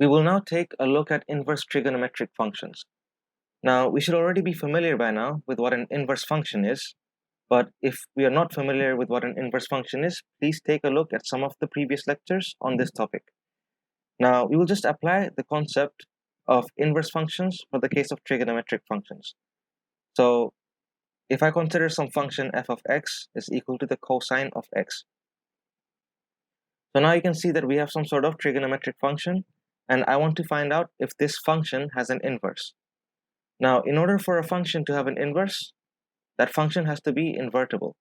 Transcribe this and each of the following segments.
We will now take a look at inverse trigonometric functions. Now, we should already be familiar by now with what an inverse function is, but if we are not familiar with what an inverse function is, please take a look at some of the previous lectures on this topic. Now, we will just apply the concept of inverse functions for the case of trigonometric functions. So, if I consider some function f of x is equal to the cosine of x. So now you can see that we have some sort of trigonometric function, and I want to find out if this function has an inverse. Now, in order for a function to have an inverse, that function has to be invertible,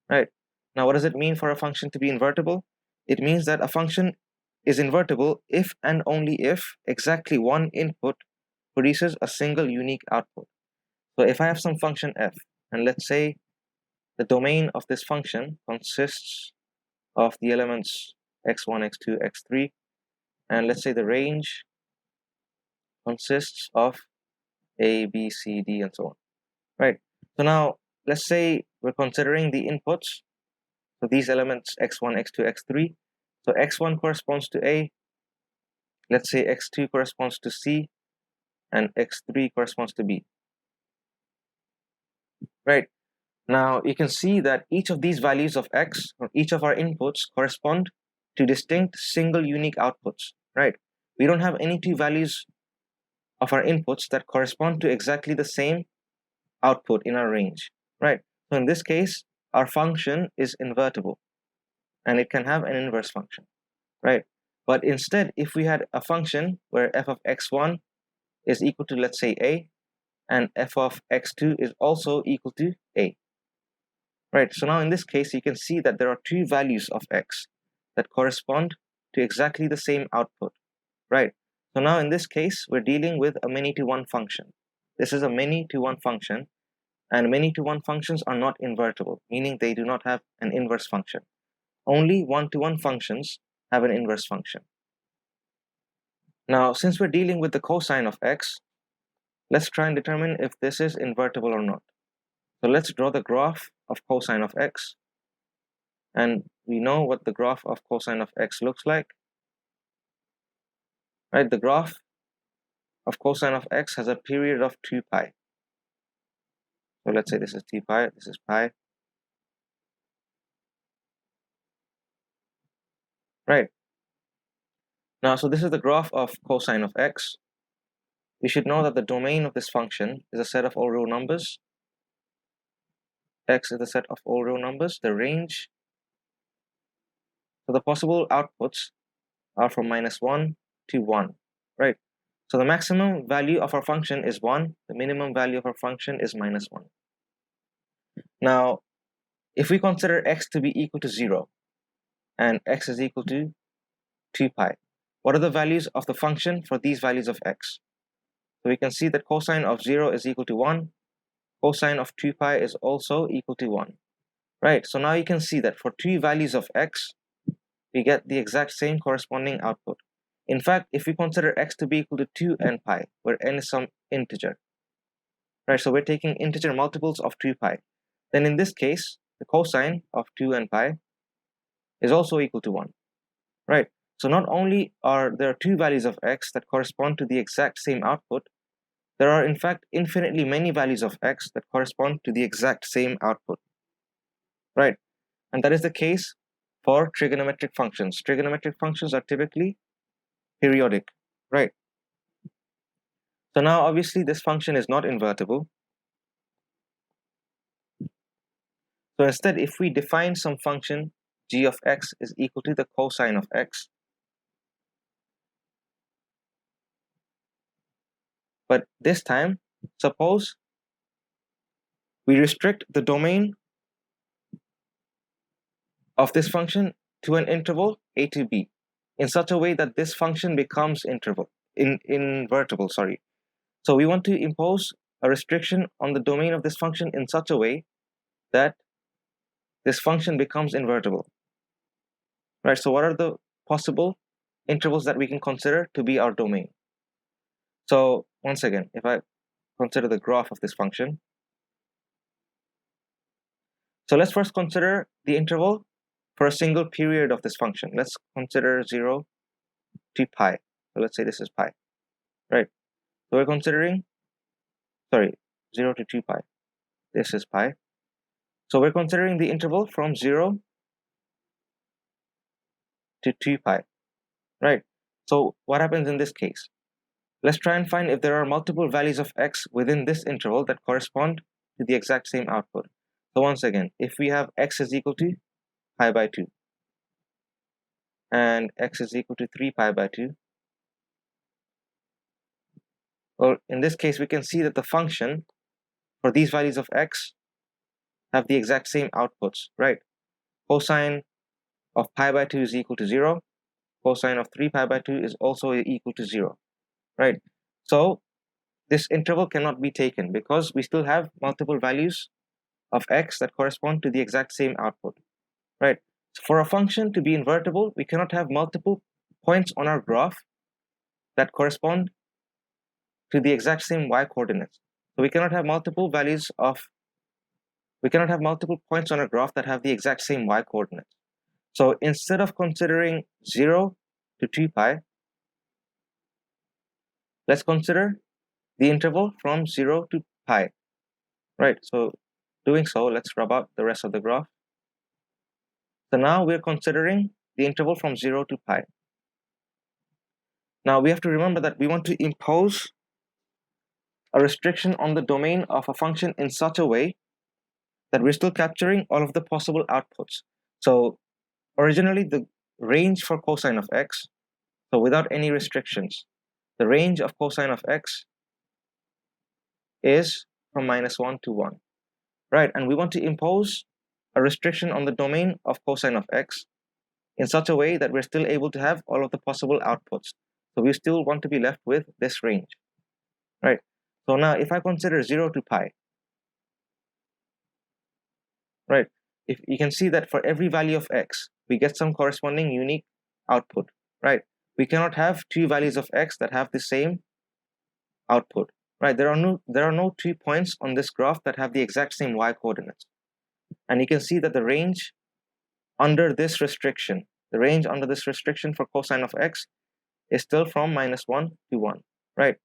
right? Now, what does it mean for a function to be invertible? It means that a function is invertible if and only if exactly one input produces a single unique output. So if I have some function f, and let's say the domain of this function consists of the elements x1, x2, x3, and let's say the range consists of a, b, c, d, and so on, right? So now let's say we're considering the inputs, so these elements x1, x2, x3. So x1 corresponds to a, let's say x2 corresponds to c, and x3 corresponds to b, right? Now you can see that each of these values of x, or each of our inputs, correspond to distinct single unique outputs, right? We don't have any two values of our inputs that correspond to exactly the same output in our range, right? So in this case, our function is invertible, and it can have an inverse function, right? But instead, if we had a function where f of x1 is equal to, let's say, a, and f of x2 is also equal to a, right? So now in this case, you can see that there are two values of x that correspond to exactly the same output, right? So now in this case, we're dealing with a many-to-one function. This is a many-to-one function, and many-to-one functions are not invertible, meaning they do not have an inverse function. Only one-to-one functions have an inverse function. Now, since we're dealing with the cosine of x, let's try and determine if this is invertible or not. So let's draw the graph of cosine of x, and we know what the graph of cosine of x looks like, right? The graph of cosine of x has a period of 2 pi. So let's say this is 2 pi, this is pi, right? Now, so this is the graph of cosine of x. We should know that the domain of this function is a set of all real numbers. X is the set of all real numbers. The range, so the possible outputs are from -1 to 1, right? So the maximum value of our function is 1. The minimum value of our function is -1. Now, if we consider x to be equal to 0 and x is equal to 2 pi, what are the values of the function for these values of x? So we can see that cosine of 0 is equal to 1. Cosine of 2 pi is also equal to 1. Right, so now you can see that for two values of x, we get the exact same corresponding output. In fact, if we consider x to be equal to 2 and pi, where n is some integer, right, so we're taking integer multiples of 2 pi, then in this case, the cosine of 2 and pi is also equal to 1, right? So not only are there two values of x that correspond to the exact same output, there are in fact infinitely many values of x that correspond to the exact same output, right? And that is the case for trigonometric functions. Trigonometric functions are typically periodic, right? So now obviously this function is not invertible. So instead, if we define some function g of x is equal to the cosine of x, but this time, suppose we restrict the domain of this function to an interval a to b in such a way that this function becomes invertible. So we want to impose a restriction on the domain of this function in such a way that this function becomes invertible, right? So what are the possible intervals that we can consider to be our domain? So once again, if I consider the graph of this function, so let's first consider the interval for a single period of this function. Let's consider 0 to pi. So let's say this is pi, right? So we're considering, 0 to 2 pi. This is pi. So we're considering the interval from 0 to 2 pi, right? So what happens in this case? Let's try and find if there are multiple values of x within this interval that correspond to the exact same output. So once again, if we have x is equal to pi by 2 and x is equal to 3 pi by 2, well, in this case, we can see that the function for these values of x have the exact same outputs, right? Cosine of pi by 2 is equal to 0. Cosine of 3 pi by 2 is also equal to 0, right? So this interval cannot be taken because we still have multiple values of x that correspond to the exact same output, right? So for a function to be invertible, we cannot have multiple points on our graph that correspond to the exact same y coordinates. So we cannot have multiple points on a graph that have the exact same y coordinates. So instead of considering 0 to 2 pi, let's consider the interval from 0 to pi, right? So doing so, let's rub out the rest of the graph. So now we're considering the interval from 0 to pi. Now we have to remember that we want to impose a restriction on the domain of a function in such a way that we're still capturing all of the possible outputs. So originally the range for cosine of x, so without any restrictions, the range of cosine of x is from -1 to 1, right? And we want to impose a restriction on the domain of cosine of x in such a way that we're still able to have all of the possible outputs. So we still want to be left with this range, right? So now if I consider 0 to pi, right, if you can see that for every value of x, we get some corresponding unique output, right? We cannot have two values of x that have the same output, right? There are no 2 points on this graph that have the exact same y coordinates. And you can see that the range under this restriction for cosine of x is still from -1 to 1, right?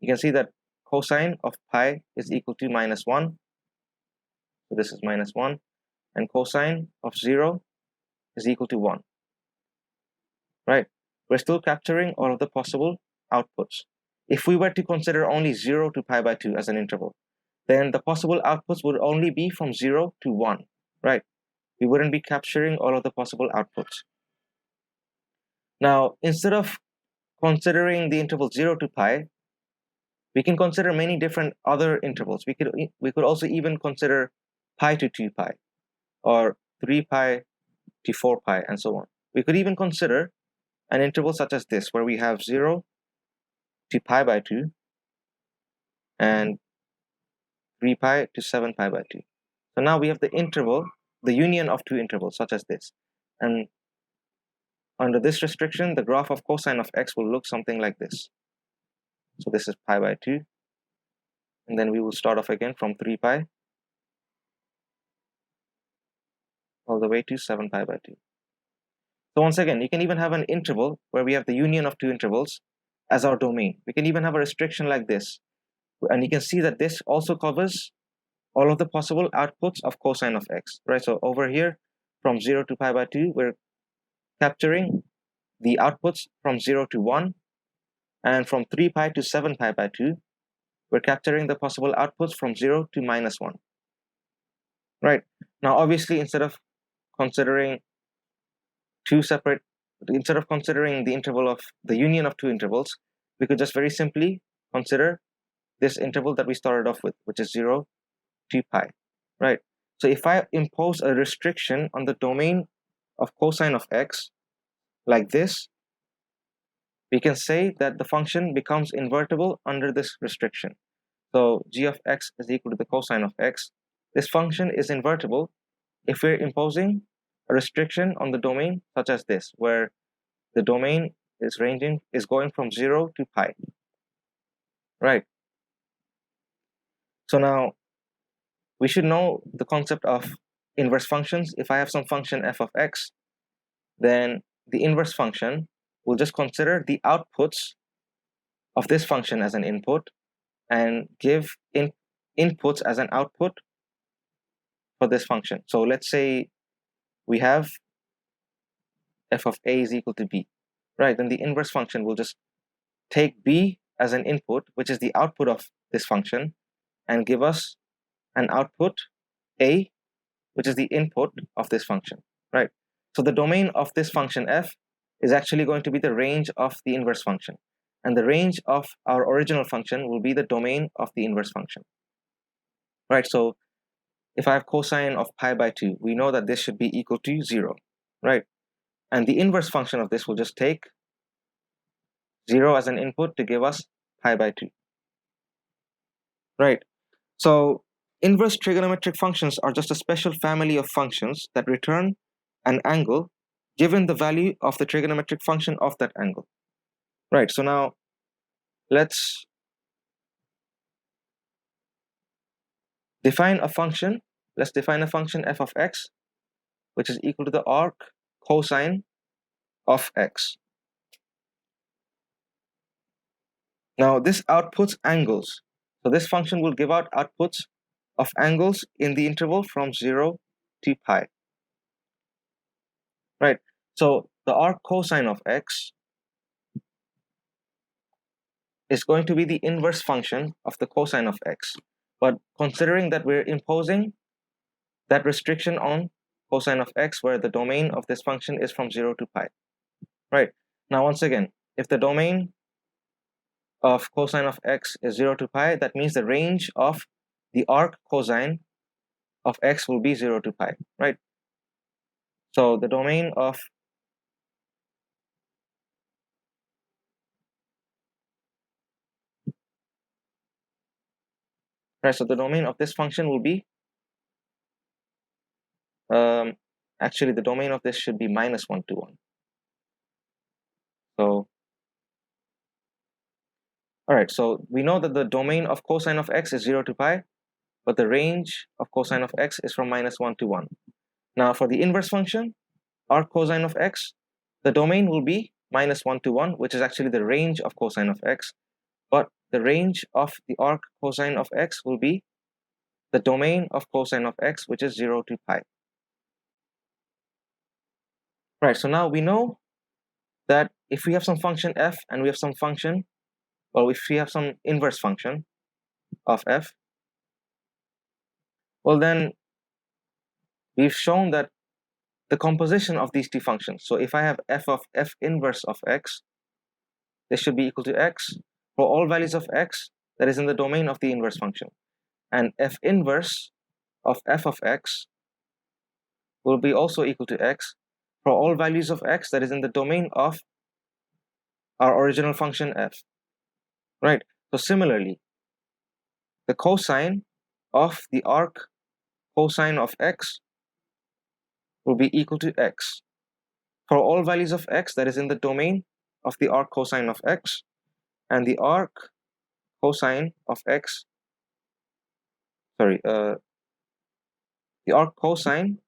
You can see that cosine of pi is equal to -1, so this is -1, and cosine of 0 is equal to 1, right? We're still capturing all of the possible outputs. If we were to consider only 0 to pi by 2 as an interval, then the possible outputs would only be from 0 to 1, right? We wouldn't be capturing all of the possible outputs. Now, instead of considering the interval 0 to pi, we can consider many different other intervals. We could also even consider pi to 2 pi, or 3 pi to 4 pi, and so on. We could even consider an interval such as this, where we have 0 to pi by 2 and 3 pi to 7 pi by 2. So now we have the union of two intervals such as this. And under this restriction, the graph of cosine of x will look something like this. So this is pi by 2. And then we will start off again from 3 pi all the way to 7 pi by 2. So once again, you can even have an interval where we have the union of two intervals as our domain. We can even have a restriction like this. And you can see that this also covers all of the possible outputs of cosine of x, right? So over here, from 0 to pi by 2, we're capturing the outputs from 0 to 1. And from 3 pi to 7 pi by 2, we're capturing the possible outputs from 0 to -1. Right? Now, obviously, instead of considering the interval of the union of two intervals, we could just very simply consider this interval that we started off with, which is 0 to pi, right? So if I impose a restriction on the domain of cosine of x like this, we can say that the function becomes invertible under this restriction. So g of x is equal to the cosine of x. This function is invertible if we're imposing a restriction on the domain such as this, where the domain is going from 0 to pi, right? So now we should know the concept of inverse functions. If I have some function f of x, then the inverse function we'll just consider the outputs of this function as an input and give inputs as an output for this function. So let's say we have f of a is equal to b, right? Then the inverse function will just take b as an input, which is the output of this function, and give us an output a, which is the input of this function, right? So the domain of this function f is actually going to be the range of the inverse function, and the range of our original function will be the domain of the inverse function, right? So if I have cosine of pi by 2, we know that this should be equal to 0, right? And the inverse function of this will just take 0 as an input to give us pi by 2, right? So inverse trigonometric functions are just a special family of functions that return an angle given the value of the trigonometric function of that angle, right? So now let's define a function. Let's define a function f of x, which is equal to the arc cosine of x. Now this outputs angles. So this function will give out outputs of angles in the interval from 0 to pi, right? So the arc cosine of x is going to be the inverse function of the cosine of x. But considering that we're imposing that restriction on cosine of x where the domain of this function is from 0 to pi, right? Now once again, if the domain of cosine of x is 0 to pi, that means the range of the arc cosine of x will be 0 to pi, right? So the domain of this function will be actually the domain of this should be -1 to 1. So all right, so we know that the domain of cosine of x is 0 to pi, but the range of cosine of x is from -1 to 1. Now for the inverse function, arc cosine of x, the domain will be -1 to 1, which is actually the range of cosine of x, but the range of the arc cosine of x will be the domain of cosine of x, which is 0 to pi. Right, so now we know that if we have some function f and we have some function, well, if we have some inverse function of f, well then we've shown that the composition of these two functions. So if I have f of f inverse of x, this should be equal to x for all values of x that is in the domain of the inverse function. And f inverse of f of x will be also equal to x for all values of x that is in the domain of our original function f, right? So similarly, the cosine of the arc cosine of x will be equal to x for all values of x that is in the domain of the arc cosine of x, and the arc cosine of x, the arc cosine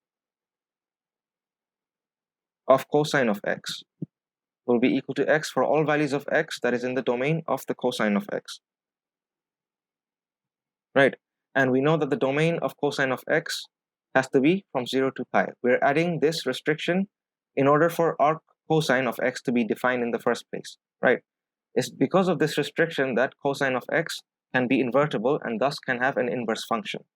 of cosine of x will be equal to x for all values of x that is in the domain of the cosine of x, right? And we know that the domain of cosine of x has to be from 0 to pi. We're adding this restriction in order for arc cosine of x to be defined in the first place, right? It's because of this restriction that cosine of x can be invertible and thus can have an inverse function.